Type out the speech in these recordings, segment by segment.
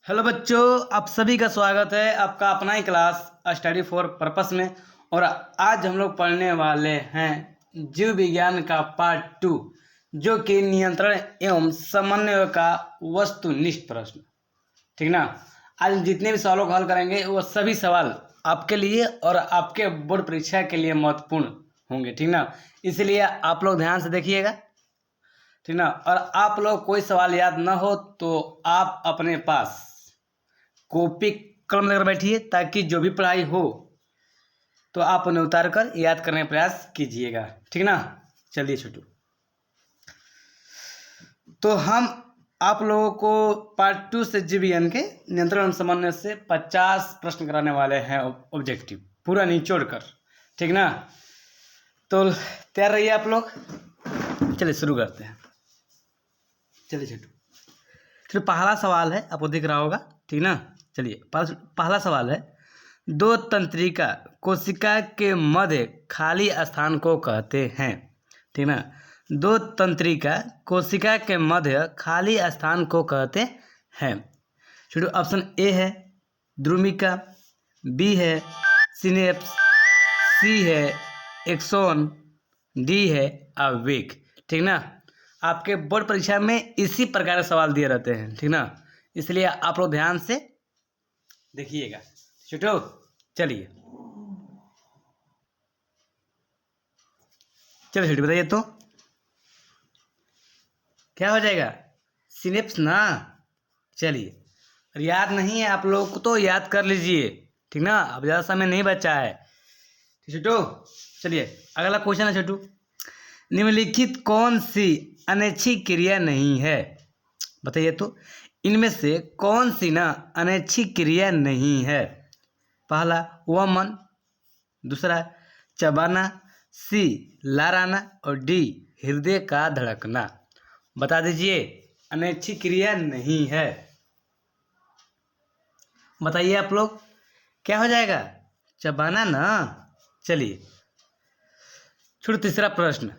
Hello बच्चों, आप सभी का स्वागत है आपका अपना ही क्लास स्टडी फॉर पर्पस में। और आज हम लोग पढ़ने वाले हैं जीव विज्ञान का पार्ट 2, जो कि नियंत्रण एवं समन्वय का वस्तुनिष्ठ प्रश्न। ठीक ना। आज हम जितने भी सवालों को हल करेंगे वो सभी सवाल आपके लिए और आपके बोर्ड परीक्षा के लिए महत्वपूर्ण होंगे। ठीक ना। इसलिए आप लोग ध्यान से देखिएगा। ठीक ना। और आप लोग कोई सवाल याद ना हो तो आप अपने पास कॉपी कलम लेकर बैठिए, ताकि जो भी पढ़ाई हो तो आप उन्हें उतार कर याद करने का प्रयास कीजिएगा। ठीक ना। चलिए छोटू, तो हम आप लोगों को पार्ट 2 से जीवीएन के नियंत्रण एवं समन्वय से 50 प्रश्न कराने वाले हैं, ऑब्जेक्टिव पूरा निचोड़ कर। ठीक ना। तो तैयार रहिए आप लोग। चलिए शुरू करते हैं। चलिए छोटू, फिर पहला सवाल है, आपको दिख रहा होगा। ठीक ना। चलिए पहला सवाल है, दो तंत्रिका कोशिका के मध्य खाली स्थान को कहते हैं। ठीक ना। दो तंत्रिका कोशिका के मध्य खाली स्थान को कहते हैं। छोटू, ऑप्शन ए है द्रुमिका, बी है सिनेप्स, सी है एक्सोन, डी है आवेग। ठीक ना। आपके बोर्ड परीक्षा में इसी प्रकार के सवाल दिए रहते हैं। ठीक ना। इसलिए आप लोग ध्यान से देखिएगा। छोटो चलिए, चलो छोटू बताइए तो क्या हो जाएगा? सिनेप्स ना। चलिए, और याद नहीं है आप लोगों को तो याद कर लीजिए। ठीक ना। अब ज़्यादा समय नहीं बचा है। छोटू चलिए, अगला क्वेश्चन है छोटू, निम्नलिखित कौन सी अनैच्छिक क्रिया नहीं है? बताइए तो इनमें से कौन सी ना अनैच्छिक क्रिया नहीं है? पहला वमन, दूसरा चबाना, सी लाराना और डी हृदय का धड़कना। बता दीजिए, अनैच्छिक क्रिया नहीं है। बताइए आप लोग क्या हो जाएगा? चबाना ना। चलिए छोटू, तीसरा प्रश्न,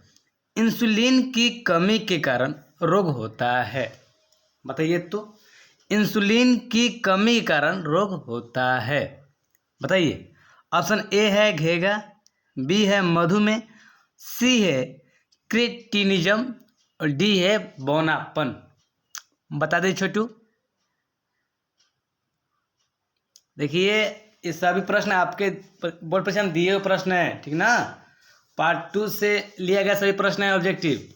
इंसुलिन की कमी के कारण रोग होता है। बताइए तो इंसुलिन की कमी के कारण रोग होता है। बताइए। ऑप्शन ए है घेगा, बी है मधुमेह, सी है क्रेटिनिज्म और डी है बौनापन। बता दे छोटू। देखिए, ये सभी प्रश्न आपके बोर्ड परीक्षा में दिए हुए प्रश्न है। ठीक ना। पार्ट 2 से लिया गया सभी प्रश्न है ऑब्जेक्टिव।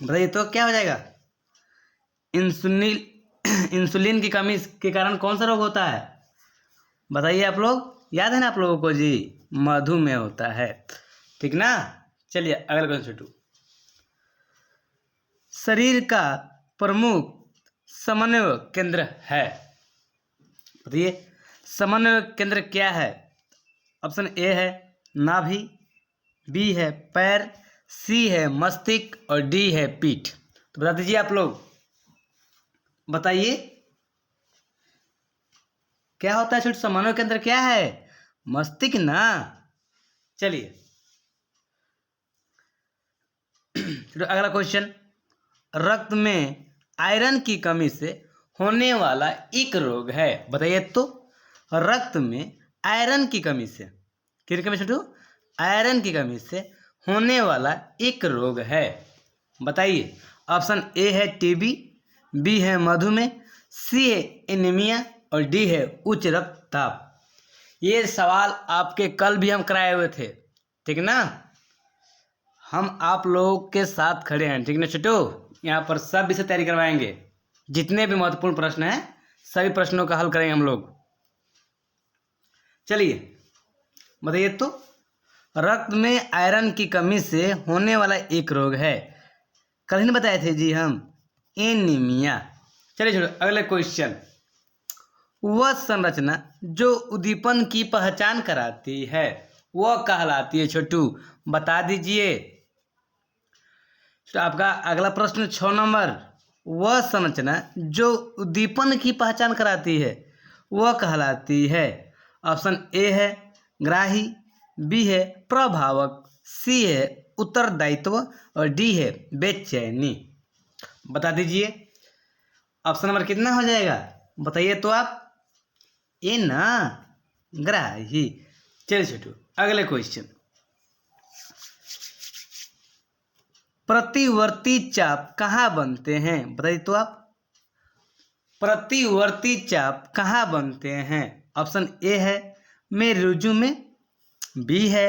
बताइए तो क्या हो जाएगा? इंसुलिन की कमी के कारण कौन सा रोग होता है? बताइए आप लोग, याद है ना आप लोगों को जी? मधुमेह होता है। ठीक ना। चलिए अगला क्वेश्चन छोटू, शरीर का प्रमुख समन्वय केंद्र है। बताइए समन्वय केंद्र क्या है? ऑप्शन ए है नाभि, बी है पैर, सी है मस्तिष्क और डी है पीठ। तो बता दीजिए आप लोग, बताइए क्या होता है छोटे? समन्वय केंद्र क्या है? मस्तिष्क ना। चलिए अगला क्वेश्चन, रक्त में आयरन की कमी से होने वाला एक रोग है। बताइए तो रक्त में आयरन की कमी से, किस कमी से छोटू? आयरन की कमी से होने वाला एक रोग है। बताइए। ऑप्शन ए है टीबी, बी है मधुमेह, सी है एनीमिया और डी है उच्च रक्तचाप। ये सवाल आपके कल भी हम कराए हुए थे। ठीक ना। हम आप लोगों के साथ खड़े हैं। ठीक ना छोटू। यहाँ पर सब विषय तैयारी करवाएंगे। जितने भी महत्वपूर्ण प्रश्न हैं सभी प्रश्नों का हल करेंगे हम लोग। चलिए बताइए तो रक्त में आयरन की कमी से होने वाला एक रोग है, कल ही नहीं बताए थे जी हम, एनीमिया। चलिए छोटू अगले क्वेश्चन, वह संरचना जो उद्दीपन की पहचान कराती है वह कहलाती है। छोटू बता दीजिए। तो आपका अगला प्रश्न 6 नंबर, वह संरचना जो उद्दीपन की पहचान कराती है वह कहलाती है। ऑप्शन ए है ग्राही, बी है प्रभावक, सी है उत्तरदायित्व और डी है बेचैनी। बता दीजिए ऑप्शन नंबर कितना हो जाएगा? बताइए तो आप, ए ना, ग्राही। चलिए छोटू अगले क्वेश्चन। प्रतिवर्ती चाप कहाँ बनते हैं? बताइए तो आप, प्रतिवर्ती चाप कहाँ बनते हैं? ऑप्शन ए है मेरुरज्जु में, बी है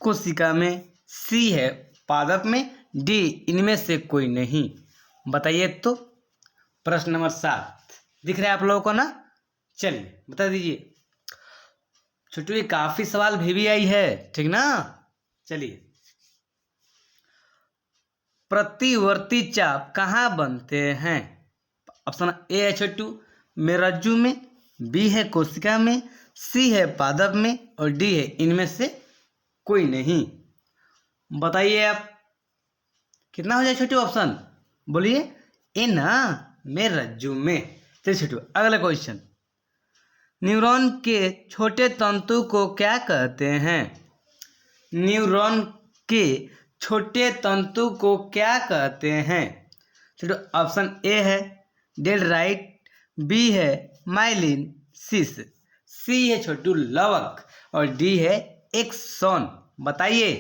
कोशिका में, सी है पादप में, डी इनमें से कोई नहीं। बताइए तो। प्रश्न नंबर 7 दिख रहा है आप लोगों को ना? चलिए बता दीजिए छोटू, ये काफी सवाल भी आई है, ठीक ना? चलिए, प्रतिवर्ती चाप कहाँ बनते हैं? ऑप्शन ए है छोटू मेरुरज्जु में, बी है कोशिका में, सी है पादप में और डी है इनमें से कोई नहीं। बताइए आप, कितना हो जाए छोटू ऑप्शन? बोलिए। ए ना, मेरुरज्जु में। चलिए छोटू अगला क्वेश्चन। न्यूरॉन के छोटे तंतु को क्या कहते हैं? न्यूरॉन के छोटे तंतु को क्या कहते हैं? छोटू ऑप्शन ए है डेंड्राइट, बी है माइलिन सिस, सी है छोटू लवक और डी है एक्सॉन। बताइए,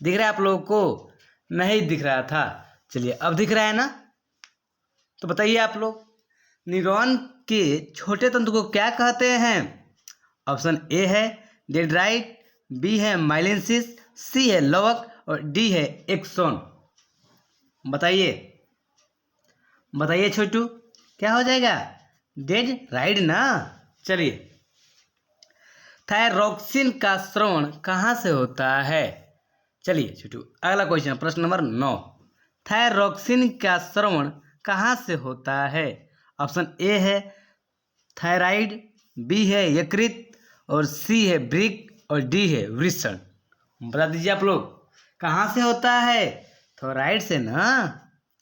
दिख रहा है आप लोगों को? नहीं दिख रहा था, चलिए अब दिख रहा है ना? तो बताइए आप लोग, न्यूरॉन के छोटे तंतु को क्या कहते हैं? ऑप्शन ए है डेंड्राइट, बी है माइलिन सिस, सी है लवक और डी है एक्सॉन। बताइए, बताइए छोटू, क्या हो जाएगा? डेंड्राइट ना। चलिए, थायरॉक्सिन का स्राव कहाँ से होता है? चलिए छोटू अगला क्वेश्चन, प्रश्न नंबर 9। थायरॉक्सिन का स्राव कहाँ से होता है? ऑप्शन ए है थायराइड, बी है यकृत और सी है वृक्क और डी है वृषण। बता दीजिए आप लोग, कहाँ से होता है? थायराइड से ना।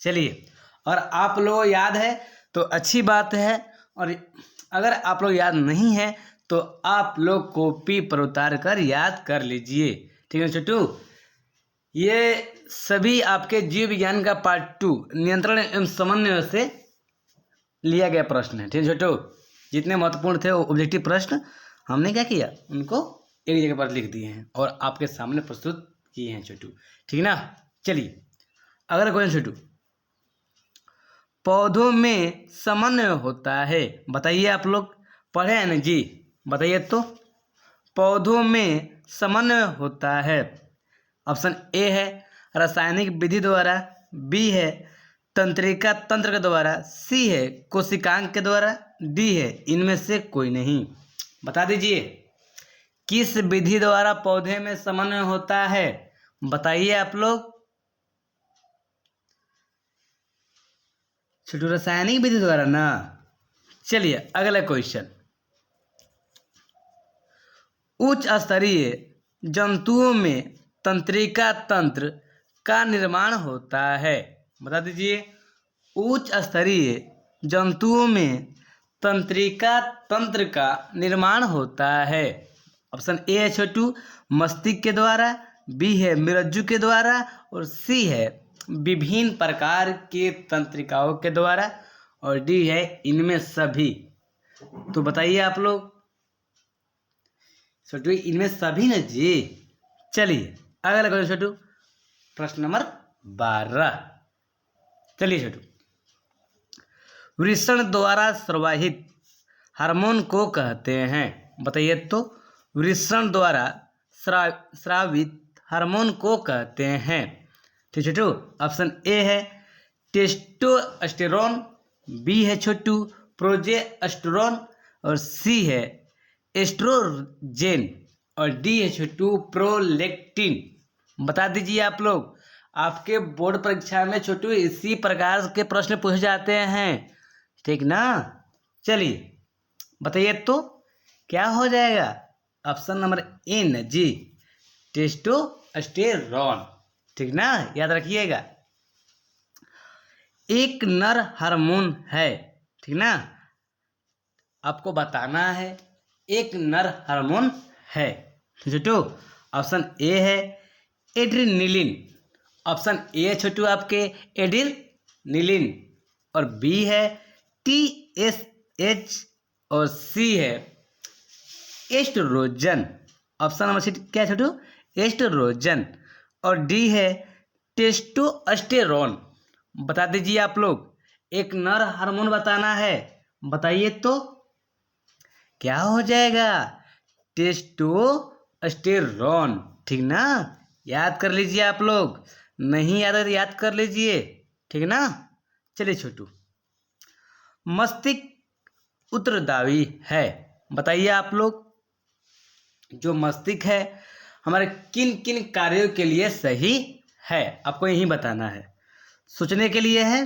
चलिए, और आप लोग याद है तो अच्छी बात है, और अगर आप लोग याद नहीं है तो आप लोग कॉपी पर उतार कर याद कर लीजिए, ठीक है छोटू? ये सभी आपके जीव विज्ञान का पार्ट 2 नियंत्रण एवं समन्वय से लिया गया प्रश्न है, ठीक है छोटू? जितने महत्वपूर्ण थे ऑब्जेक्टिव प्रश्न हमने क्या किया, उनको एक जगह पर लिख दिए हैं और आपके सामने प्रस्तुत किए हैं छोटू, ठीक ना? चलिए अगला क्वेश्चन छोटू। पौधों में समन्वय होता है, बताइए आप लोग, पढ़े हैं ना जी? बताइए तो। पौधों में समन्वय होता है, ऑप्शन ए है रासायनिक विधि द्वारा, बी है तंत्रिका तंत्र के द्वारा, सी है कोशिकांग के द्वारा, डी है इनमें से कोई नहीं। बता दीजिए, किस विधि द्वारा पौधे में समन्वय होता है? बताइए आप लोग। छोटू रासायनिक विधि द्वारा ना। चलिए अगला क्वेश्चन। उच्च स्तरीय जंतुओं में तंत्रिका तंत्र का निर्माण होता है, बता दीजिए। उच्च स्तरीय जंतुओं में तंत्रिका तंत्र का निर्माण होता है, ऑप्शन ए है छोटू मस्तिष्क के द्वारा, बी है मेरुरज्जु के द्वारा और सी है विभिन्न प्रकार के तंत्रिकाओं के द्वारा और डी है इनमें सभी। तो बताइए आप लोग छोटू, इनमें सभी ना जी। चलिए अगला क्वेश्चन छोटू, प्रश्न नंबर 12। चलिए छोटू, वृषण द्वारा स्रवाहित हार्मोन को कहते हैं, बताइए तो। वृषण द्वारा स्रावित हार्मोन को कहते हैं, ठीक है छोटू? ऑप्शन ए है टेस्टोस्टेरोन, बी है छोटू प्रोजेस्टेरोन और सी है एस्ट्रोजेन और डी है छोटू प्रोलेक्टिन। बता दीजिए आप लोग, आपके बोर्ड परीक्षा में छोटू इसी प्रकार के प्रश्न पूछे जाते हैं, ठीक ना? चलिए बताइए तो, क्या हो जाएगा? ऑप्शन नंबर ए जी, टेस्टोस्टेरोन, ठीक ना? याद रखिएगा। एक नर हार्मोन है, ठीक ना? आपको बताना है एक नर हार्मोन है, छोटू। ऑप्शन ए है एड्रेनलिन, ऑप्शन ए छोटू आपके एड्रेनलिन और बी है TSH और सी है एस्ट्रोजन। ऑप्शन नंबर सी क्या है छोटू? एस्ट्रोजन। और डी है टेस्टोस्टेरोन। बता दीजिए आप लोग, एक नर हार्मोन बताना है, बताइए तो क्या हो जाएगा? टेस्टोस्टेरोन, ठीक ना? याद कर लीजिए आप लोग, नहीं याद है तो याद कर लीजिए, ठीक ना? चलिए छोटू, मस्तिष्क उत्तरदायी है, बताइए आप लोग, जो मस्तिष्क है हमारे किन किन कार्यों के लिए सही है, आपको यही बताना है। सोचने के लिए है,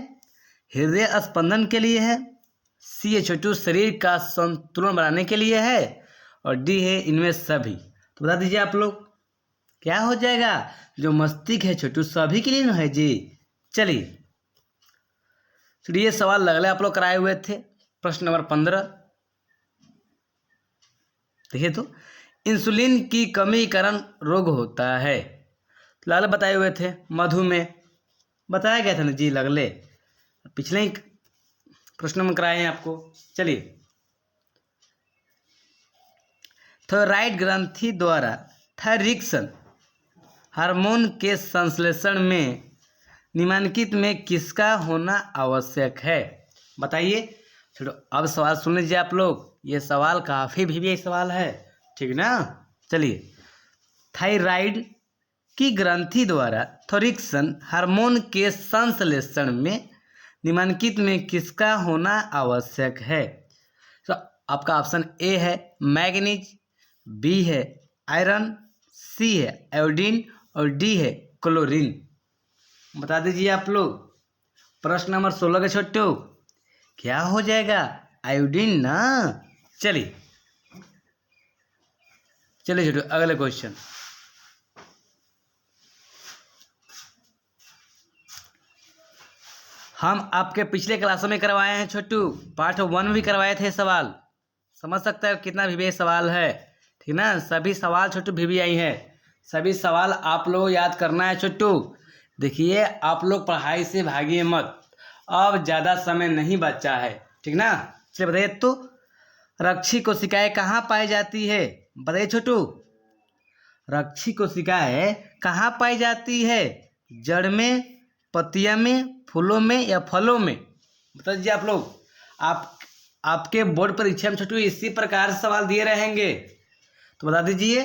हृदय स्पंदन के लिए है, सी है छोटू शरीर का संतुलन बनाने के लिए है, और डी है इनमें सभी। तो बता दीजिए आप लोग क्या हो जाएगा? जो मस्तिष्क है छोटू सभी के लिए ना है जी। चलिए ये सवाल लगले आप लोग कराए हुए थे, प्रश्न नंबर 15 देखिए तो, इंसुलिन की कमी के कारण रोग होता है, लगले बताए हुए थे। मधुमेह बताया गया था ना जी, लगले पिछले ही प्रश्न में कराए हैं आपको। चलिए, थायराइड ग्रंथि द्वारा थायरिक्सन हार्मोन के संश्लेषण में निम्नलिखित में किसका होना आवश्यक है, बताइए। चलो अब सवाल सुन लीजिए आप लोग, ये सवाल काफ़ी भी सवाल है, ठीक ना? चलिए, थायराइड की ग्रंथि द्वारा थायरिक्सन हार्मोन के संश्लेषण में निम्नलिखित में किसका होना आवश्यक है? तो आपका ऑप्शन ए है मैग्नीज, बी है आयरन, सी है आयोडीन, और डी है क्लोरीन। बता दीजिए आप लोग, प्रश्न नंबर 16 के छोटू क्या हो जाएगा? आयोडीन ना। चलिए चलिए छोटू अगले क्वेश्चन। हम आपके पिछले क्लासों में करवाए हैं छोटू, पार्ट 1 में भी करवाए थे सवाल, समझ सकते हैं कितना भी सवाल है, ठीक ना? सभी सवाल छोटू भी आई हैं, सभी सवाल आप लोग याद करना है छोटू। देखिए आप लोग पढ़ाई से भागिए मत, अब ज़्यादा समय नहीं बचा है, ठीक ना? चलिए बताइए तो, रक्षी कोशिकाएं कहाँ पाई जाती है, बताइए छोटू। रक्षी कोशिकाएं कहाँ पाई जाती है? जड़ में, पत्तियां में, फूलों में या फलों में? बता दीजिए आप लोग। आपके बोर्ड परीक्षा में छोटू इसी प्रकार से सवाल दिए रहेंगे, तो बता दीजिए।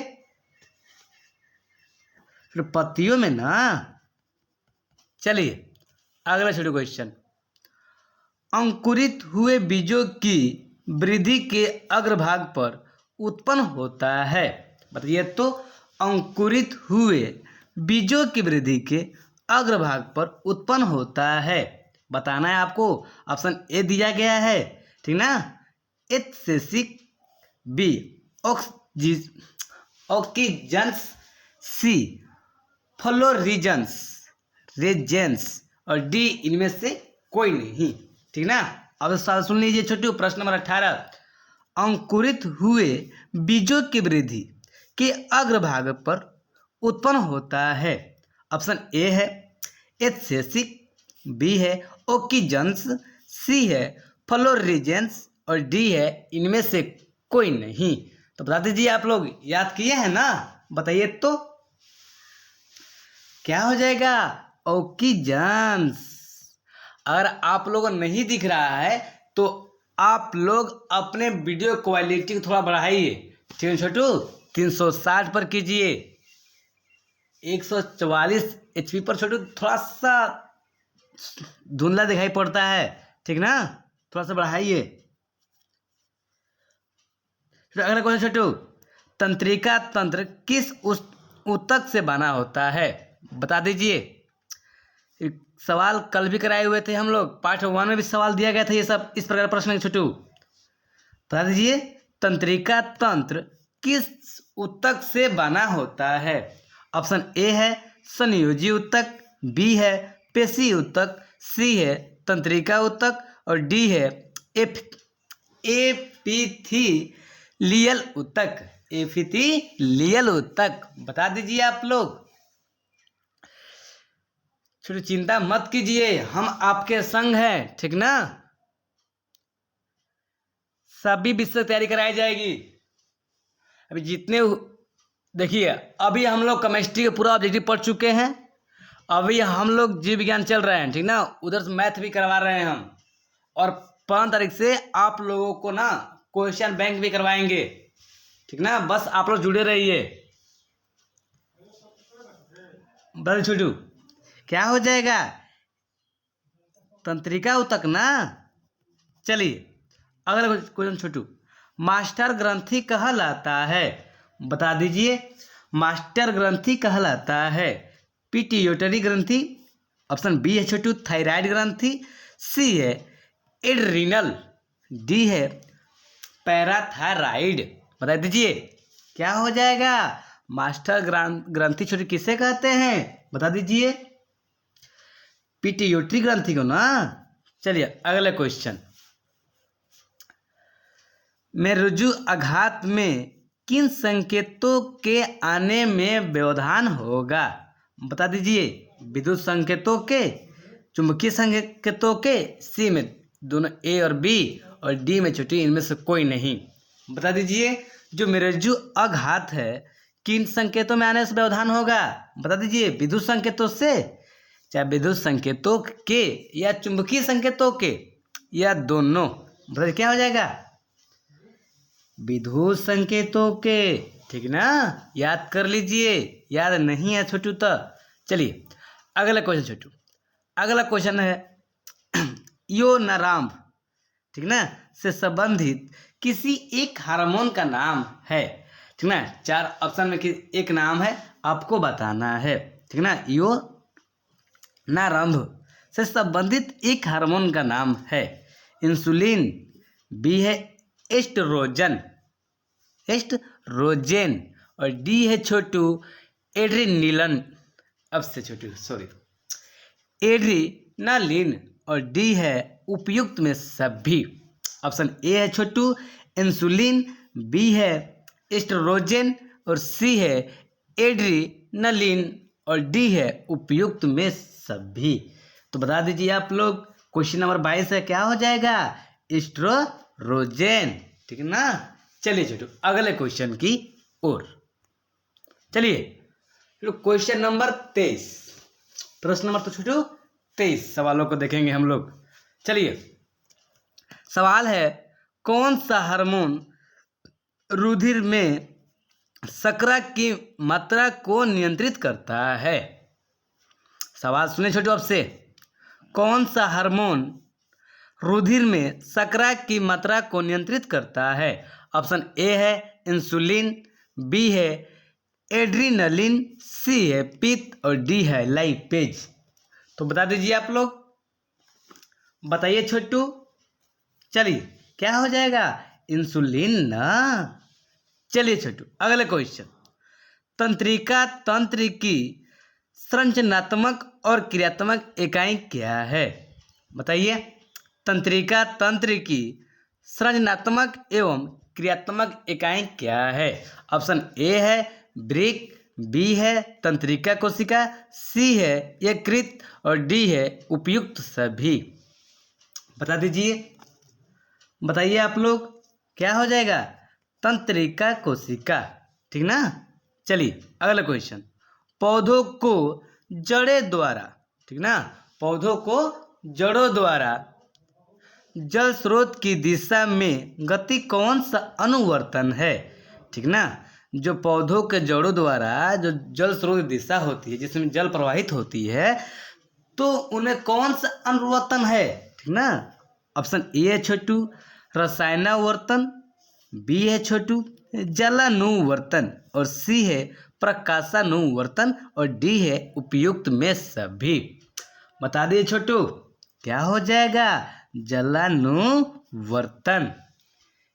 फिर पत्तियों में ना। चलिए अगला छोटू क्वेश्चन, अंकुरित हुए बीजों की वृद्धि के अग्रभाग पर उत्पन्न होता है, बताइए तो। अंकुरित हुए बीजों की वृद्धि के अग्रभाग पर उत्पन्न होता है, बताना है आपको। ऑप्शन ए दिया गया है, ठीक ना? एथसेसिक, बी ऑक्सीजन्स, सी फ्लोरिजेंस रेजेंस, और डी इनमें से कोई नहीं, ठीक ना? अब सवाल सुन लीजिए छोटू, प्रश्न नंबर 18, अंकुरित हुए बीजों की वृद्धि के अग्रभाग पर उत्पन्न होता है। ऑप्शन ए है एथसेसिक, बी है ऑक्सीजन्स, सी है फ्लोरिजेंस, और डी है इनमें से कोई नहीं। तो बता दीजिए आप लोग, याद किए हैं ना? बताइए तो क्या हो जाएगा? ऑक्सीजन्स। अगर आप लोगों को नहीं दिख रहा है तो आप लोग अपने वीडियो क्वालिटी को थोड़ा बढ़ाइए, ठीक है छोटू? 360 पर कीजिए, 144 HP पर छोटू थोड़ा सा धुंधला दिखाई पड़ता है, ठीक ना? थोड़ा सा बढ़ाइए। अगला क्वेश्चन छोटू, तंत्रिका तंत्र किस ऊतक से बना होता है, बता दीजिए। सवाल कल भी कराए हुए थे हम लोग, पार्ट 1 में भी सवाल दिया गया था ये सब इस प्रकार प्रश्न छोटू। बता दीजिए, तंत्रिका तंत्र किस ऊतक से बना होता है? ऑप्शन ए है संयोजी ऊतक, बी है पेशी ऊतक, सी है तंत्रिका ऊतक, और डी है एपिथेलियल ऊतक। एपिथेलियल ऊतक, बता दीजिए आप लोग। छोटी चिंता मत कीजिए, हम आपके संग हैं, ठीक ना? सभी विषय तैयारी कराई जाएगी। अभी जितने देखिए, अभी हम लोग केमिस्ट्री का पूरा ऑब्जेक्टिव पढ़ चुके हैं। अभी हम लोग जीव विज्ञान चल रहे हैं, ठीक ना। उधर से मैथ भी करवा रहे हैं हम, और 5 तारीख से आप लोगों को ना क्वेश्चन बैंक भी करवाएंगे, ठीक ना। बस आप लोग जुड़े रहिए। बड़े छोटू क्या हो जाएगा, तंत्रिका उतक ना। चलिए अगला क्वेश्चन छोटू, मास्टर ग्रंथि कहलाता है, बता दीजिए। मास्टर ग्रंथि कहलाता है पिट्यूटरी ग्रंथि, ऑप्शन बी है छोटू थायराइड ग्रंथि, सी है एड्रीनल, डी है पैराथायराइड। बता दीजिए क्या हो जाएगा। मास्टर ग्रंथि छोटू किसे कहते हैं, बता दीजिए। पिट्यूटरी ग्रंथि को ना। चलिए अगला क्वेश्चन, मेरुज्जु आघात में किन संकेतों के आने में व्यवधान होगा, बता दीजिए। विद्युत संकेतों के, चुंबकीय संकेतों के, सी में दोनों ए और बी, और डी में छोटी इनमें से कोई नहीं। बता दीजिए जो मेरुज्जु आघात है किन संकेतों में आने से व्यवधान होगा, बता दीजिए। विद्युत संकेतों से, चाहे विद्युत संकेतों के या चुंबकीय संकेतों के, या दोनों। बताइए क्या हो जाएगा, विद्युत संकेतों के, ठीक ना। याद कर लीजिए, याद नहीं है छोटू तो। चलिए अगला क्वेश्चन छोटू, अगला क्वेश्चन है योनाराम, ठीक ना, से संबंधित किसी एक हार्मोन का नाम है, ठीक ना। 4 ऑप्शन में एक नाम है, आपको बताना है, ठीक ना। योनारंभ से संबंधित एक हार्मोन का नाम है इंसुलिन, बी है एस्ट्रोजन, और डी है छोटू एड्रीनलिन, अब से छोटू सॉरी एड्रीनालिन, और डी है उपयुक्त में सभी। ऑप्शन ए है छोटू इंसुलिन, बी है एस्ट्रोजन, और सी है एड्रीनालिन, और डी है उपयुक्त में सभी। तो बता दीजिए आप लोग, क्वेश्चन नंबर 22 है, क्या हो जाएगा, एस्ट्रोजन, ठीक ना। चलिए छोटू अगले क्वेश्चन की ओर चलिए। क्वेश्चन नंबर 23, प्रश्न नंबर तो छोटू 23 सवालों को देखेंगे हम लोग। चलिए सवाल है, कौन सा हार्मोन रुधिर में शर्करा की मात्रा को नियंत्रित करता है। सवाल सुने छोटू आपसे, कौन सा हार्मोन रुधिर में शर्करा की मात्रा को नियंत्रित करता है। ऑप्शन ए है इंसुलिन, बी है एड्रीनलिन, सी है पित्त, और डी है लाइपेज। तो बता दीजिए आप लोग, बताइए छोटू। चलिए क्या हो जाएगा, इंसुलिन ना। चलिए छोटू अगले क्वेश्चन, तंत्रिका तंत्र की संरचनात्मक और क्रियात्मक इकाई क्या है, बताइए। तंत्रिका तंत्र की संरचनात्मक एवं क्रियात्मक इकाई क्या है। ऑप्शन ए है ब्रिक, बी है तंत्रिका कोशिका, सी है यकृत, और डी है उपयुक्त सभी। बता दीजिए, बताइए आप लोग क्या हो जाएगा, तंत्रिका कोशिका, ठीक ना। चलिए अगला क्वेश्चन, पौधों को जड़ों द्वारा, ठीक ना, पौधों को जड़ों द्वारा जल स्रोत की दिशा में गति कौन सा अनुवर्तन है, ठीक ना। जो पौधों के जड़ों द्वारा जो जल स्रोत की दिशा होती है, जिसमें जल प्रवाहित होती है, तो उन्हें कौन सा अनुवर्तन है, ठीक ना। ऑप्शन ए है छोटू रसायनावर्तन, बी है छोटू जलानुवर्तन, और सी है प्रकाशानुवर्तन, और डी है उपयुक्त में सभी। बता दिए छोटू क्या हो जाएगा, जलानुवर्तन।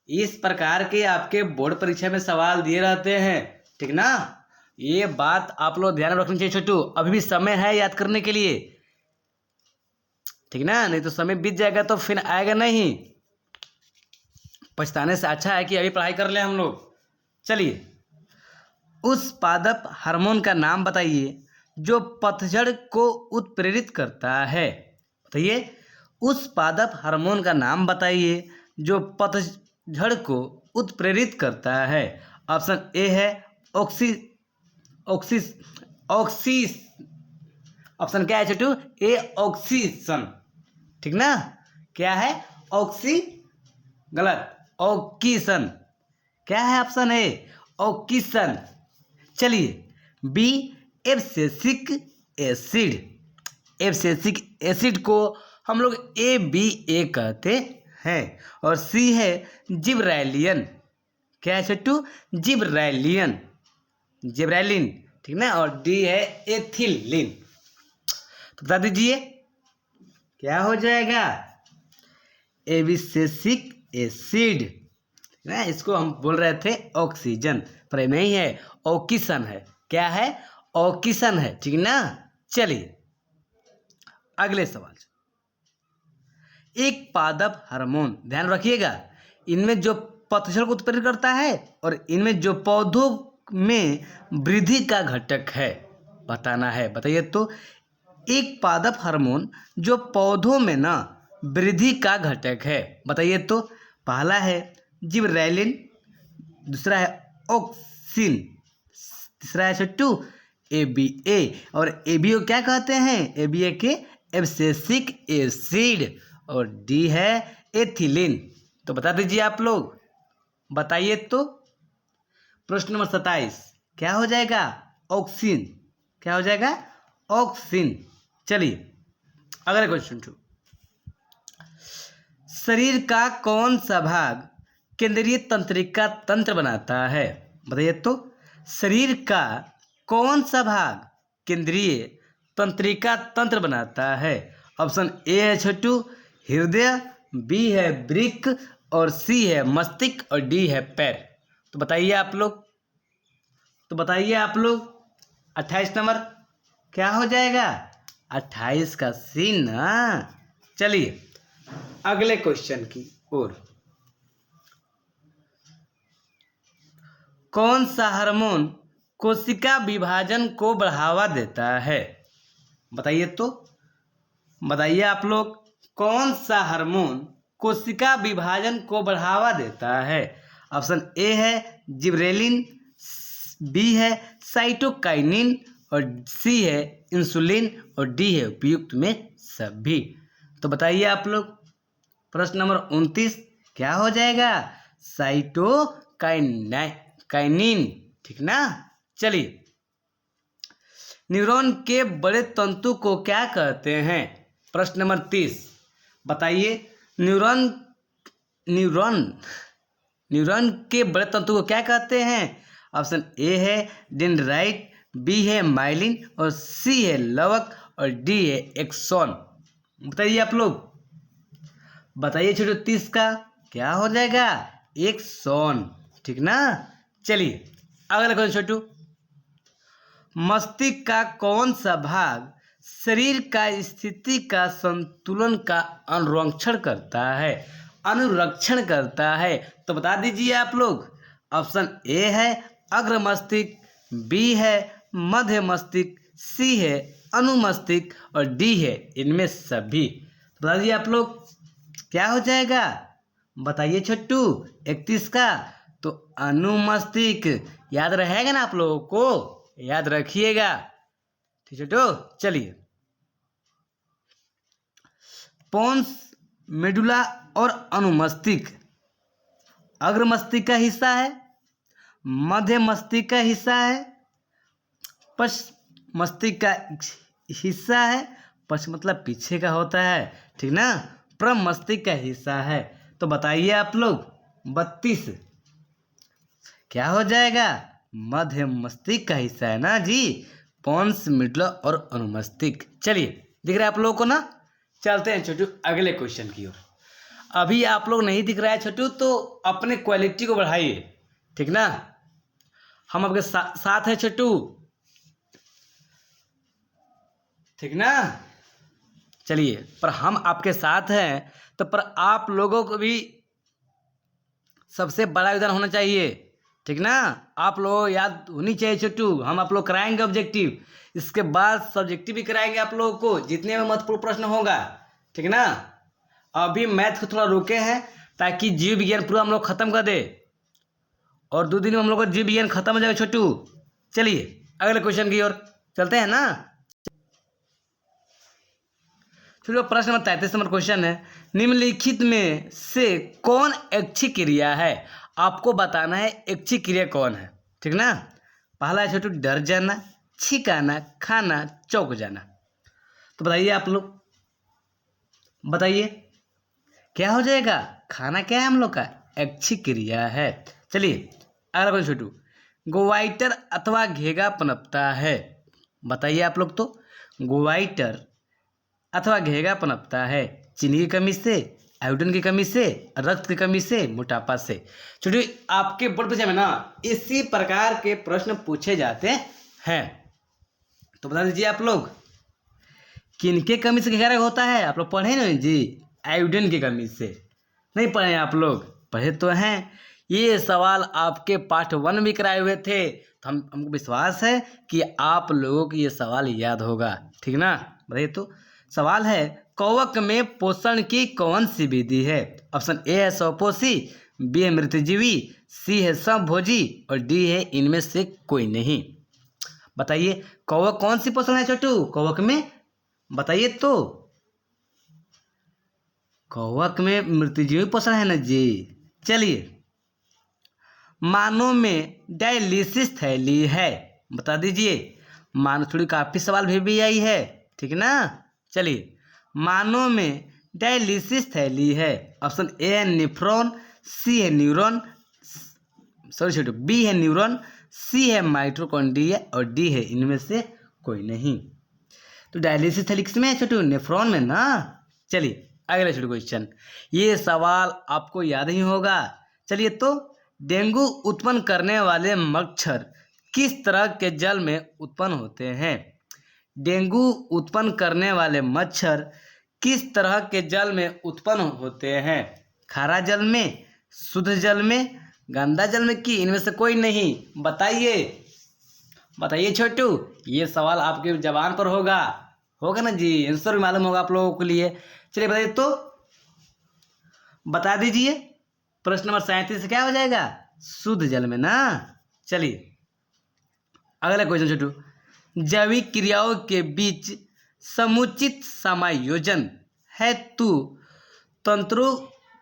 इस प्रकार के आपके बोर्ड परीक्षा में सवाल दिए रहते हैं, ठीक ना। ये बात आप लोग ध्यान रखनी चाहिए छोटू, अभी भी समय है याद करने के लिए, ठीक ना। नहीं तो समय बीत जाएगा तो फिर आएगा नहीं, पछताने से अच्छा है कि अभी पढ़ाई कर ले हम लोग। चलिए उस पादप हार्मोन का नाम बताइए जो पतझड़ को उत्प्रेरित करता है, बताइए। उस पादप हार्मोन का नाम बताइए जो जड़ को उत्प्रेरित करता है? ऑप्शन ए है ऑक्सीस ऑप्शन क्या है छोटू? ए ऑक्सीजन, ठीक ना? क्या है? गलत, ऑक्सीजन। क्या है ऑप्शन ए? ऑक्सीजन। चलिए, B abscisic acid. Abscisic acid को हम लोग ABA कहते हैं। और सी है जिब्रेलिन। क्या है छोटू? जिब्रेलिन, ठीक ना? और डी है एथिलीन। तो बता दीजिए क्या हो जाएगा? एब्सिसिक एसिड ना, इसको हम बोल रहे थे ऑक्सीजन, पर ये नहीं है, ऑक्सीजन है। क्या है? ऑक्सीजन है, ठीक ना? चलिए अगले सवाल। एक पादप हार्मोन, ध्यान रखिएगा, इनमें जो पतझड़ को उत्प्रेरित करता है और इनमें जो पौधों में वृद्धि का घटक है, बताना है। बताइए तो। एक पादप हार्मोन जो पौधों में ना वृद्धि का घटक है, बताइए तो। पहला है जिब्रेलिन, दूसरा है ऑक्सिन, तीसरा है छोटू ABA। और ABA को क्या कहते हैं? ABA के एब्सिसिक एसिड। और डी है एथिलीन। तो बता दीजिए आप लोग, बताइए तो। प्रश्न नंबर 27 क्या हो जाएगा? ऑक्सिन। क्या हो जाएगा? ऑक्सिन। चलिए अगला क्वेश्चन 2। शरीर का कौन सा भाग केंद्रीय तंत्रिका तंत्र बनाता है? बताइए तो। शरीर का कौन सा भाग केंद्रीय तंत्रिका तंत्र बनाता है? ऑप्शन ए है छोटू हृदय, बी है वृक्क, और सी है मस्तिष्क, और डी है पैर। तो बताइए आप लोग, 28 नंबर क्या हो जाएगा? 28 का सी ना। चलिए अगले क्वेश्चन की ओर। कौन सा हार्मोन कोशिका विभाजन को बढ़ावा देता है? बताइए तो। बताइए आप लोग, कौन सा हार्मोन कोशिका विभाजन को बढ़ावा देता है? ऑप्शन ए है जिब्रेलिन, बी है साइटोकाइनिन, और सी है इंसुलिन, और डी है उपयुक्त में सभी। तो बताइए आप लोग। प्रश्न नंबर 29 क्या हो जाएगा? साइटोकाइनिन, ठीक ना? चलिए, न्यूरॉन के बड़े तंतु को क्या कहते हैं? प्रश्न नंबर 30 बताइए। न्यूरॉन के बड़े तंतु को क्या कहते हैं? ऑप्शन ए है डेंड्राइट, बी है माइलिन, और सी है लवक, और डी है एक्सॉन। बताइए आप लोग, बताइए छोटे 30 का क्या हो जाएगा? एक्सॉन, ठीक ना? चलिए अगला क्वेश्चन छोटू। मस्तिष्क का कौन सा भाग शरीर का स्थिति का संतुलन का अनुरक्षण करता है? तो बता दीजिए आप लोग। ऑप्शन ए है अग्र मस्तिष्क, बी है मध्य मस्तिष्क, सी है अनुमस्तिष्क, और डी है इनमें सभी। तो बता दीजिए आप लोग क्या हो जाएगा? बताइए छोटू 31 का। तो अनुमस्तिष्क, याद रहेगा ना आप लोगों को? याद रखिएगा, ठीक है छोटू। चलिए, पोन्स, मेडुला और अनुमस्तिष्क अग्र मस्तिष्क का हिस्सा है, मध्य मस्तिष्क का हिस्सा है, पश्च मस्तिष्क का हिस्सा है। पश्च मतलब पीछे का होता है, ठीक ना? प्रम मस्तिष्क का हिस्सा है। तो बताइए आप लोग 32 क्या हो जाएगा? मध्य मस्तिष्क का हिस्सा है ना जी, पोन्स, मेडुला और अनुमस्तिष्क। चलिए दिख रहा है आप लोगों को ना? चलते हैं छोटू अगले क्वेश्चन की ओर। अभी आप लोग नहीं दिख रहा है छोटू, तो अपने क्वालिटी को बढ़ाइए, ठीक ना? हम आपके साथ हैं छोटू, ठीक ना? चलिए, पर हम आपके साथ हैं तो पर आप लोगों को भी सबसे बड़ा योगदान होना चाहिए, ठीक ना? आप लोग याद होनी चाहिए छोटू। हम आप लोग कराएंगे ऑब्जेक्टिव, इसके बाद सब्जेक्टिव भी कराएंगे आप लोगों को, जितने में महत्वपूर्ण प्रश्न होगा, ठीक ना? अभी मैथ को थोड़ा रोके हैं, ताकि जीव विज्ञान पूरा हम लोग खत्म कर दे, और 2 दिन में हम लोग का जीव विज्ञान खत्म हो जाएगा छोटू। चलिए अगले क्वेश्चन की ओर चलते हैं ना। चलो प्रश्न नंबर 33 नंबर क्वेश्चन है, निम्नलिखित में से कौन ऐच्छिक क्रिया है? आपको बताना है ऐच्छिक क्रिया कौन है, ठीक ना। पहला है छोटू डर जाना, छिकाना, खाना, चौंक जाना। तो बताइए आप लोग, बताइए क्या हो जाएगा? खाना क्या है हम लोग का? ऐच्छिक क्रिया है। चलिए अगला क्वेश्चन छोटू, गोवाइटर अथवा घेगा पनपता है। बताइए आप लोग, तो गोवाइटर अथवा घेगा पनपता है चीनी की कमी से, आयोडीन की कमी से, रक्त की कमी से, मोटापा से। छोटे आपके बोर्ड परीक्षा में ना इसी प्रकार के प्रश्न पूछे जाते हैं। तो बता दीजिए आप लोग, किनके कमी से घेगा होता है? आप लोग पढ़े नहीं जी? आयोडीन की कमी से। नहीं पढ़े आप लोग? पढ़े तो हैं। ये सवाल आपके पार्ट 1 भी कराए हुए थे, तो हमको विश्वास है कि आप लोगों को ये सवाल याद होगा, ठीक ना। बताइए तो सवाल है, कवक में पोषण की कौन सी विधि है? ऑप्शन ए है स्वपोषी, बी है मृतजीवी, सी है समभोजी और डी है इनमें से कोई नहीं। बताइए कवक कौन सी पोषण है छोटू कवक में? बताइए तो। कवक में मृतजीवी पोषण है ना जी। चलिए, मानव में डायलिसिस थैली है। बता दीजिए, मानव थोड़ी काफ़ी सवाल भी आई है, ठीक ना। चलिए, मानव में डायलिसिस थैली है। ऑप्शन ए है नेफ्रॉन, सी है न्यूरॉन, सॉरी छोटू, बी है न्यूरॉन, सी है माइटोकॉन्ड्रिया और डी है इनमें से कोई नहीं। तो डायलिसिस थैली किसमें है छोटू? नेफ्रॉन में ना। चलिए अगला छोटू क्वेश्चन, ये सवाल आपको याद ही होगा। चलिए तो, डेंगू उत्पन्न करने वाले मच्छर किस तरह के जल में उत्पन्न होते हैं? डेंगू उत्पन्न करने वाले मच्छर किस तरह के जल में उत्पन्न होते हैं? खारा जल में, शुद्ध जल में, गंदा जल में कि इनमें से कोई नहीं? बताइए, बताइए छोटू, ये सवाल आपके जबान पर होगा ना जी, आंसर भी मालूम होगा आप लोगों के लिए। चलिए बताइए तो, बता दीजिए। प्रश्न नंबर 37 से क्या हो जाएगा? शुद्ध जल में ना। चलिए अगला क्वेश्चन छोटू, जैविक क्रियाओं के बीच समुचित समायोजन हेतु तंत्रों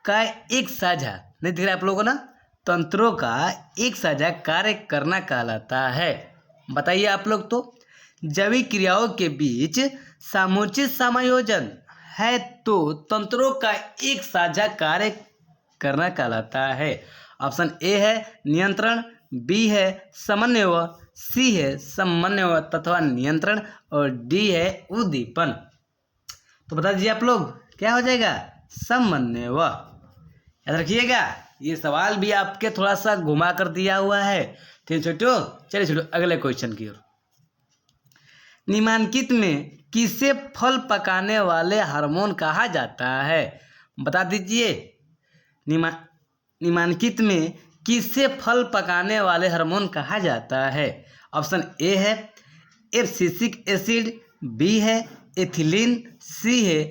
का एक साझा, नहीं दिख रहा आप लोगों को ना, तंत्रों का एक साझा कार्य करना कहलाता है। बताइए आप लोग तो, जैविक क्रियाओं के बीच समुचित समायोजन है तो तंत्रों का एक साझा कार्य करना कहलाता है। ऑप्शन ए है नियंत्रण, बी है समन्वय, सी है समन्वय तथा नियंत्रण और डी है उद्दीपन। तो बता दीजिए आप लोग, क्या हो जाएगा? समन्वय। याद रखिएगा, ये सवाल भी आपके थोड़ा सा घुमा कर दिया हुआ है, ठीक छोटू। चलिए छोटू अगले क्वेश्चन की ओर, निम्नलिखित में किसे फल पकाने वाले हार्मोन कहा जाता है? बता दीजिए, निम्नलिखित में किसे फल पकाने वाले हार्मोन कहा जाता है? ऑप्शन ए है एब्सिसिक एसिड, बी है एथिलीन, सी है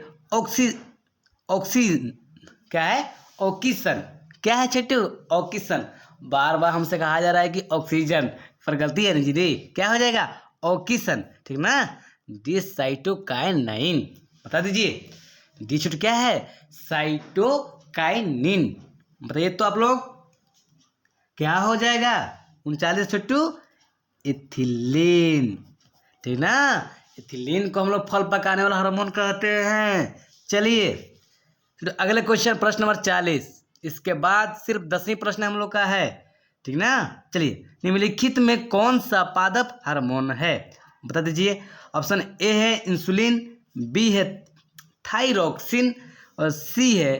क्या है? ऑक्सीजन। क्या है छोटू? ऑक्सीजन। बार बार हमसे कहा जा रहा है कि ऑक्सीजन, पर गलती है नहीं जी। क्या हो जाएगा? ऑक्सीजन, ठीक ना। D cytokinin. बता दीजिए, डी छोटू क्या है? साइटोकाइनिन। बताइए तो आप लोग, क्या हो जाएगा? 39 छोटू एथिलीन, ठीक ना। एथिलीन को हम लोग फल पकाने वाला हार्मोन कहते हैं। चलिए फिर अगले क्वेश्चन, प्रश्न नंबर 40। इसके बाद सिर्फ 10वीं प्रश्न हम लोग का है, ठीक ना। चलिए, निम्नलिखित में कौन सा पादप हार्मोन है? बता दीजिए। ऑप्शन ए है इंसुलिन, बी है थायरोक्सिन और सी है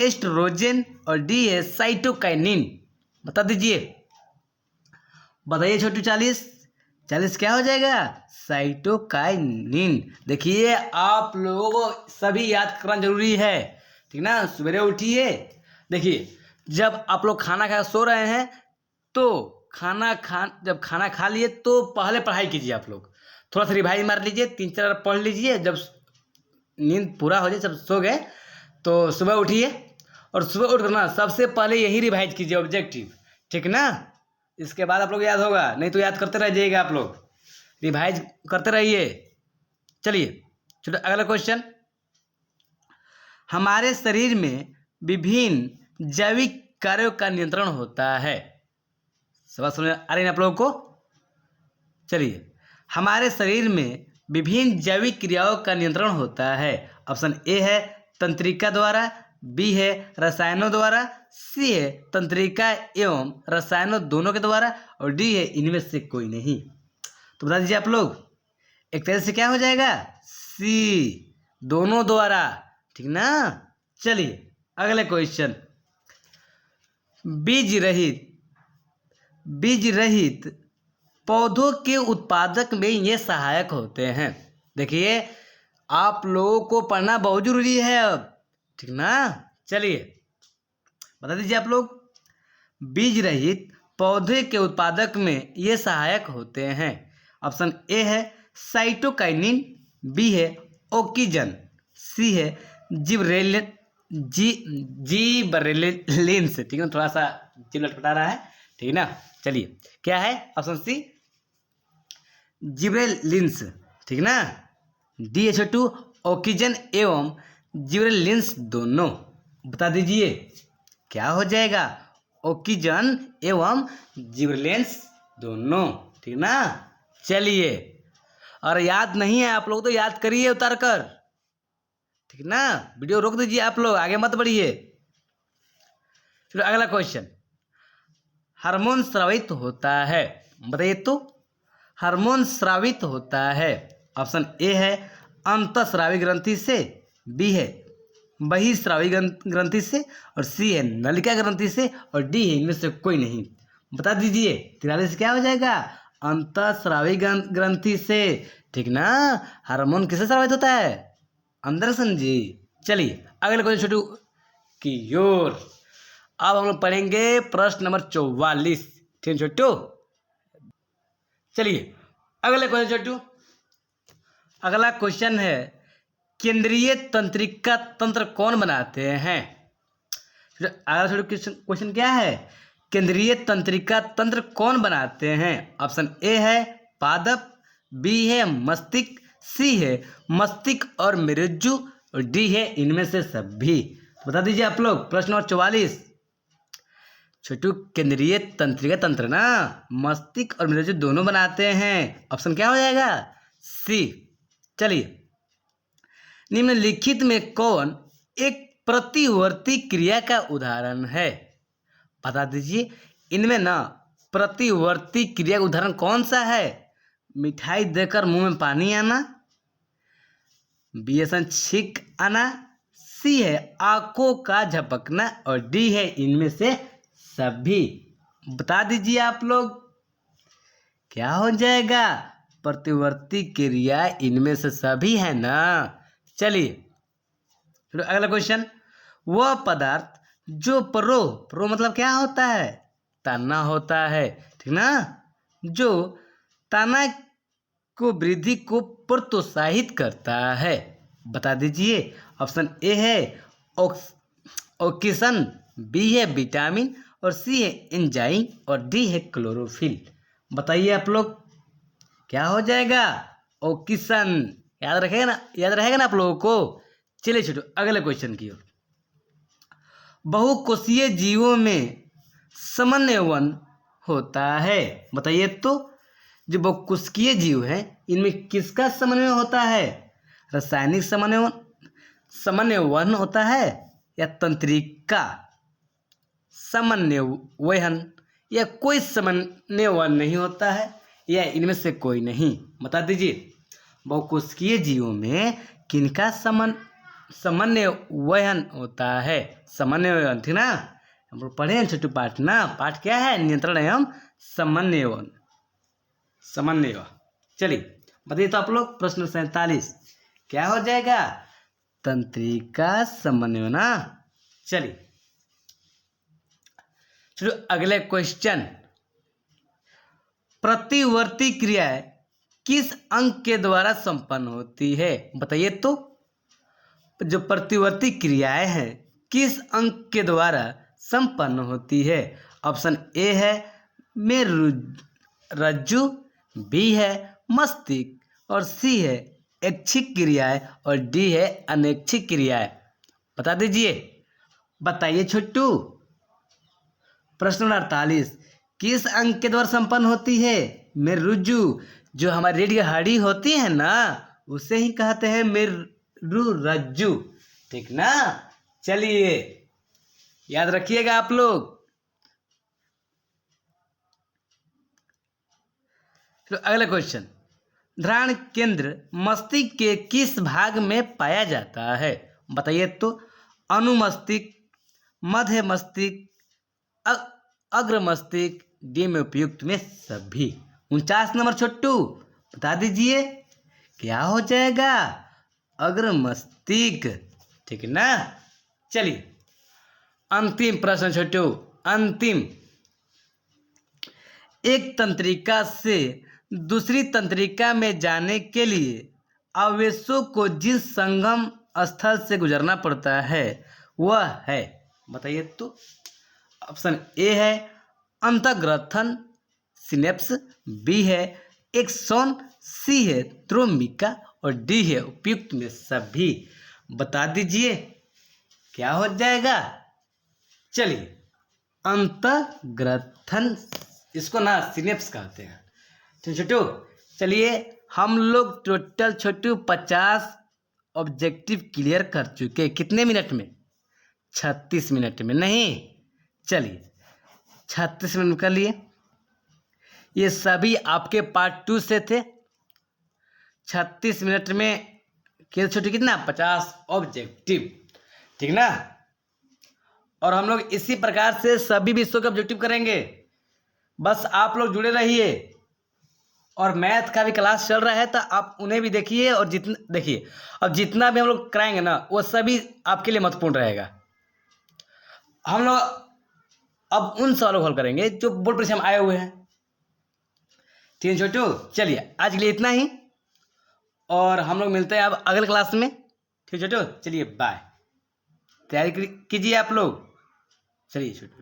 एस्ट्रोजन और डी है साइटोकाइनिन। बता दीजिए, बताइए छोटू। 40 क्या हो जाएगा? साइटोकाइनिन। देखिए आप लोगों को सभी याद करना जरूरी है, ठीक ना। सवेरे उठिए, देखिए जब आप लोग खाना खा सो रहे हैं तो जब खाना खा लिए तो पहले पढ़ाई कीजिए। आप लोग थोड़ा सा रिवाइज मार लीजिए, 3-4 बार पढ़ लीजिए। जब नींद पूरा हो जाए, जब सो गए तो सुबह उठिए और सुबह उठ कर ना सबसे पहले यही रिवाइज कीजिए ऑब्जेक्टिव, ठीक ना। इसके बाद आप लोग याद होगा, नहीं तो याद करते रह जाइएगा आप लोग, रिवाइज करते रहिए। चलिए चलो अगला क्वेश्चन। हमारे शरीर में विभिन्न जैविक कार्यों का नियंत्रण होता है। सवाल समझ आ रही है आप लोगों को। चलिए, हमारे शरीर में विभिन्न जैविक क्रियाओं का नियंत्रण होता है। ऑप्शन ए है तंत्रिका द्वारा, बी है रसायनों द्वारा, सी है तंत्रिका एवं रसायनों दोनों के द्वारा, और डी है इनमें से कोई नहीं। तो बता दीजिए आप लोग, एक तरह से क्या हो जाएगा, सी, दोनों द्वारा, ठीक ना। चलिए अगले क्वेश्चन। बीज रहित पौधों के उत्पादक में ये सहायक होते हैं। देखिए आप लोगों को पढ़ना बहुत जरूरी है अब, ठीक ना। चलिए बता दीजिए आप लोग, बीज रहित पौधे के उत्पादक में ये सहायक होते हैं। ऑप्शन ए है साइटोकाइनिन, बी है ऑक्सीजन, सी है जिबरेलिन्स, ठीक है, थोड़ा सा जीभ लटपटा रहा है, ठीक है ना। चलिए क्या है ऑप्शन सी, जिबरेलिन्स, ठीक ना। डी है छोटू ऑक्सीजन एवं जिबरेलिन्स दोनों। बता दीजिए क्या हो जाएगा, ऑक्सीजन एवं जिबरेलिन्स दोनों, ठीक ना। चलिए, और याद नहीं है आप लोग तो याद करिए उतार कर, ठीक ना। वीडियो रोक दीजिए आप लोग, आगे मत बढ़िए। चलो अगला क्वेश्चन। हार्मोन स्रावित होता है, बताइए तो, हार्मोन स्रावित होता है। ऑप्शन ए है अंतःस्रावी ग्रंथि से, बी है बहिस्रावी ग्रंथि से, और सी है नलिका ग्रंथि से, और डी है इनमें से कोई नहीं। बता दीजिए 43 क्या हो जाएगा, अंतःस्रावी ग्रंथि से, ठीक ना। हार्मोन किससे स्रावित होता है, अंदर समझी। चलिए अगले क्वेश्चन छोटू की ओर। अब हम लोग पढ़ेंगे प्रश्न नंबर 44, ठीक है छोटू। चलिए अगले क्वेश्चन छोटू, अगला क्वेश्चन है केंद्रीय तंत्रिका तंत्र कौन बनाते हैं। अगला छोटू क्वेश्चन क्या है, केंद्रीय तंत्रिका तंत्र कौन बनाते हैं। ऑप्शन ए है पादप, बी है मस्तिष्क, सी है मस्तिष्क और मेरुज्जु, और डी है इनमें से सभी। बता दीजिए आप लोग, प्रश्न नंबर 44 छोटू, केंद्रीय तंत्रिका तंत्र ना मस्तिष्क और मेरुज्जु दोनों बनाते हैं। ऑप्शन क्या हो जाएगा, सी। चलिए, निम्नलिखित में कौन एक प्रतिवर्ती क्रिया का उदाहरण है। बता दीजिए, इनमें ना प्रतिवर्ती क्रिया का उदाहरण कौन सा है। मिठाई देकर मुंह में पानी आना, बेसन छींक आना, सी है आंखों का झपकना, और डी है इनमें से सभी। बता दीजिए आप लोग क्या हो जाएगा, प्रतिवर्ती क्रिया इनमें से सभी है ना। चलिए अगला क्वेश्चन। वह पदार्थ जो प्रो मतलब क्या होता है, तना होता है, ठीक ना, जो तना को वृद्धि को प्रोत्साहित करता है। बता दीजिए, ऑप्शन ए है ऑक्सीजन, बी है विटामिन, और सी है एंजाइम, और डी है क्लोरोफिल। बताइए आप लोग क्या हो जाएगा, ऑक्सीजन। याद रहेगा ना आप लोगों को। चलिए छोटो अगले क्वेश्चन की ओर। बहुकोषीय जीवों में समन्वयन होता है। बताइए तो, जो बहुकोषीय जीव हैं इनमें किसका समन्वय होता है, रासायनिक समन्वयन होता है, या तंत्रिका समन्वयन, या कोई समन्वयन नहीं होता है, या इनमें से कोई नहीं। बता दीजिए बहुकोषीय जीवों में किनका समन्वयन होता है, समन्वयन, ठीक ना। हम लोग पढ़े हैं छोटू पाठ ना, पाठ क्या है, नियंत्रण एवं समन्वयन। चलिए बताइए तो आप लोग, प्रश्न 47 क्या हो जाएगा, तंत्रिका समन्वय ना। चलिए चलो अगले क्वेश्चन। प्रतिवर्ती क्रियाएं किस अंग के द्वारा संपन्न होती है। बताइए तो, जो प्रतिवर्ती क्रियाएं हैं किस अंक के द्वारा संपन्न होती है? ऑप्शन ए है मेरुरज्जु, बी है मस्तिष्क और सी है ऐच्छिक क्रियाएं और डी है अनैच्छिक क्रियाएं। बता दीजिए, बताइए छोटू। प्रश्न नंबर 48, किस अंक के द्वारा संपन्न होती है? मेरुरज्जु, जो हमारी रीढ़ की हड्डी होती है ना, उसे ही कहते हैं मेरुरज्जु। ठीक ना? चलिए याद रखिएगा आप लोग। तो अगला क्वेश्चन, ध्यान केंद्र मस्तिष्क के किस भाग में पाया जाता है? बताइए तो। अनुमस्तिष्क, मध्य मस्तिष्क, अग्र मस्तिष्क, डी में उपयुक्त में सभी। 49 नंबर छोटू, बता दीजिए क्या हो जाएगा? अग्र मस्तिष्क। ठीक ना? चलिए अंतिम प्रश्न छोटू, अंतिम। एक तंत्रिका से दूसरी तंत्रिका में जाने के लिए आवेशों को जिस संगम स्थल से गुजरना पड़ता है वह है, बताइए तो। ऑप्शन ए है अंतःग्रथन सिनेप्स, बी है एक्सॉन, सी है ध्रुमिका और डी है उपयुक्त में सभी। बता दीजिए क्या हो जाएगा? चलिए अंतःग्रथन, इसको ना सिनेप्स कहते हैं। तो छोटू चलिए, हम लोग टोटल छोटू 50 ऑब्जेक्टिव क्लियर कर चुके। कितने मिनट में? 36 मिनट में। नहीं, चलिए 36 मिनट कर लिए। ये सभी आपके पार्ट 2 से थे। 36 मिनट में छोटू कितना? 50 ऑब्जेक्टिव। ठीक ना? और हम लोग इसी प्रकार से सभी विषयों के ऑब्जेक्टिव करेंगे। बस आप लोग जुड़े रहिए। और मैथ का भी क्लास चल रहा है तो आप उन्हें भी देखिए। और देखिए, अब जितना भी हम लोग कराएंगे ना, वो सभी आपके लिए महत्वपूर्ण रहेगा। हम लोग अब उन सवालों को हल करेंगे जो बोर्ड परीक्षा में आए हुए हैं। ठीक है छोटू, चलिए आज के लिए इतना ही और हम लोग मिलते हैं अब अगले क्लास में। ठीक है छोटू, चलिए बाय। तैयारी कीजिए आप लोग। चलिए छोटू।